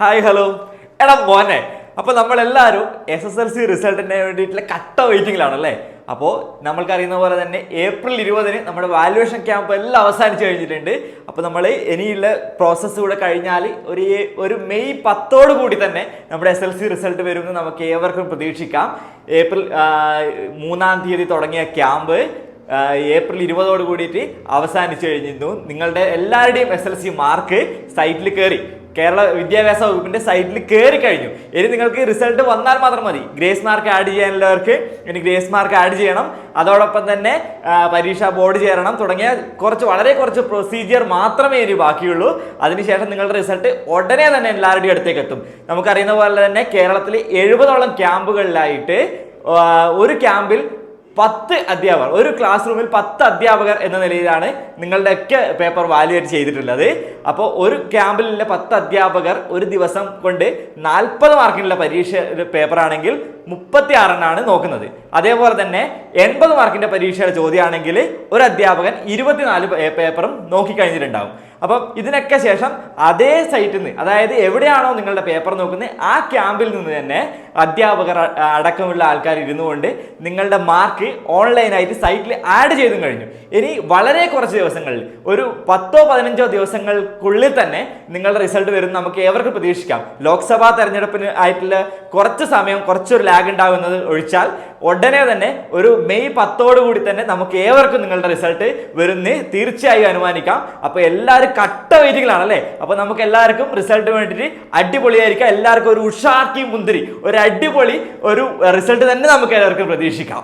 Hi hello എടാ മോനെ. അപ്പോൾ നമ്മളെല്ലാവരും SSLC റിസൾട്ടിന് വേണ്ടിയിട്ടുള്ള കട്ട വെയിറ്റിംഗിലാണല്ലേ. അപ്പോൾ നമ്മൾക്കറിയുന്ന പോലെ തന്നെ ഏപ്രിൽ 20 നമ്മുടെ വാല്യുവേഷൻ ക്യാമ്പ് എല്ലാം അവസാനിച്ച് കഴിഞ്ഞിട്ടുണ്ട്. അപ്പോൾ നമ്മൾ ഇനിയുള്ള പ്രോസസ്സ് കൂടെ കഴിഞ്ഞാൽ ഒരു മെയ് 10 കൂടി തന്നെ നമ്മുടെ SSLC റിസൾട്ട് വരുമെന്ന് നമുക്ക് ഏവർക്കും പ്രതീക്ഷിക്കാം. ഏപ്രിൽ 3 തുടങ്ങിയ ക്യാമ്പ് ഏപ്രിൽ 20 കൂടിയിട്ട് അവസാനിച്ചു കഴിഞ്ഞിരുന്നു. നിങ്ങളുടെ എല്ലാവരുടെയും SSLC മാർക്ക് സൈറ്റിൽ കയറി, കേരള വിദ്യാഭ്യാസ വകുപ്പിന്റെ സൈറ്റിൽ കയറി കഴിഞ്ഞു. ഇനി നിങ്ങൾക്ക് റിസൾട്ട് വന്നാൽ മാത്രം മതി. ഗ്രേസ് മാർക്ക് ആഡ് ചെയ്യാനുള്ളവർക്ക് ഇനി ഗ്രേസ് മാർക്ക് ആഡ് ചെയ്യണം. അതോടൊപ്പം തന്നെ പരീക്ഷാ ബോർഡ് ചേരണം തുടങ്ങിയ വളരെ കുറച്ച് പ്രൊസീജിയർ മാത്രമേ ഇനി ബാക്കിയുള്ളൂ. അതിനുശേഷം നിങ്ങളുടെ റിസൾട്ട് ഉടനെ തന്നെ എല്ലാവരുടെയും അടുത്തേക്ക് എത്തും. നമുക്കറിയുന്ന പോലെ തന്നെ കേരളത്തിൽ 70ഓളം ക്യാമ്പുകളിലായിട്ട് ഒരു ക്യാമ്പിൽ 10 അധ്യാപകർ, ഒരു ക്ലാസ് റൂമിൽ 10 അധ്യാപകർ എന്ന നിലയിലാണ് നിങ്ങളുടെയൊക്കെ പേപ്പർ വാല്യുവേറ്റ് ചെയ്തിട്ടുള്ളത്. അപ്പോൾ ഒരു ക്യാമ്പിലുള്ള 10 അധ്യാപകർ ഒരു ദിവസം കൊണ്ട് 40 മാർക്കിനുള്ള പരീക്ഷ പേപ്പറാണെങ്കിൽ 36 നോക്കുന്നത്. അതേപോലെ തന്നെ 80 മാർക്കിന്റെ പരീക്ഷയുടെ ചോദ്യമാണെങ്കിൽ ഒരു അധ്യാപകൻ 24 പേപ്പറും നോക്കിക്കഴിഞ്ഞിട്ടുണ്ടാവും. അപ്പം ഇതിനൊക്കെ ശേഷം അതേ സൈറ്റിൽ നിന്ന്, അതായത് എവിടെയാണോ നിങ്ങളുടെ പേപ്പർ നോക്കുന്നത് ആ ക്യാമ്പിൽ നിന്ന് തന്നെ അധ്യാപകർ അടക്കമുള്ള ആൾക്കാർ ഇരുന്നുകൊണ്ട് നിങ്ങളുടെ മാർക്ക് ഓൺലൈനായിട്ട് സൈറ്റിൽ ആഡ് ചെയ്തും കഴിഞ്ഞു. ഇനി വളരെ കുറച്ച് ദിവസങ്ങളിൽ, ഒരു 10-15 ദിവസങ്ങൾക്കുള്ളിൽ തന്നെ നിങ്ങളുടെ റിസൾട്ട് വരും നമുക്ക് ഏവർക്കും പ്രതീക്ഷിക്കാം. ലോക്സഭാ തെരഞ്ഞെടുപ്പിന് ആയിട്ടുള്ള കുറച്ച് സമയം, കുറച്ചൊരു ലാഗ് ഉണ്ടാകുന്നത് ഒഴിച്ചാൽ ഉടനെ തന്നെ ഒരു മെയ് 10 കൂടി തന്നെ നമുക്ക് ഏവർക്കും നിങ്ങളുടെ റിസൾട്ട് വരുന്ന തീർച്ചയായും അനുമാനിക്കാം. അപ്പൊ എല്ലാവരും കട്ട വെയിറ്റിംഗിലാണല്ലേ. അപ്പൊ നമുക്ക് എല്ലാവർക്കും റിസൾട്ട് വേണ്ടിയിട്ട് അടിപൊളിയായിരിക്കാം. എല്ലാവർക്കും ഒരു ഉഷാക്കി മുന്തിരി, ഒരു അടിപൊളി ഒരു റിസൾട്ട് തന്നെ നമുക്ക് എല്ലാവർക്കും പ്രതീക്ഷിക്കാം.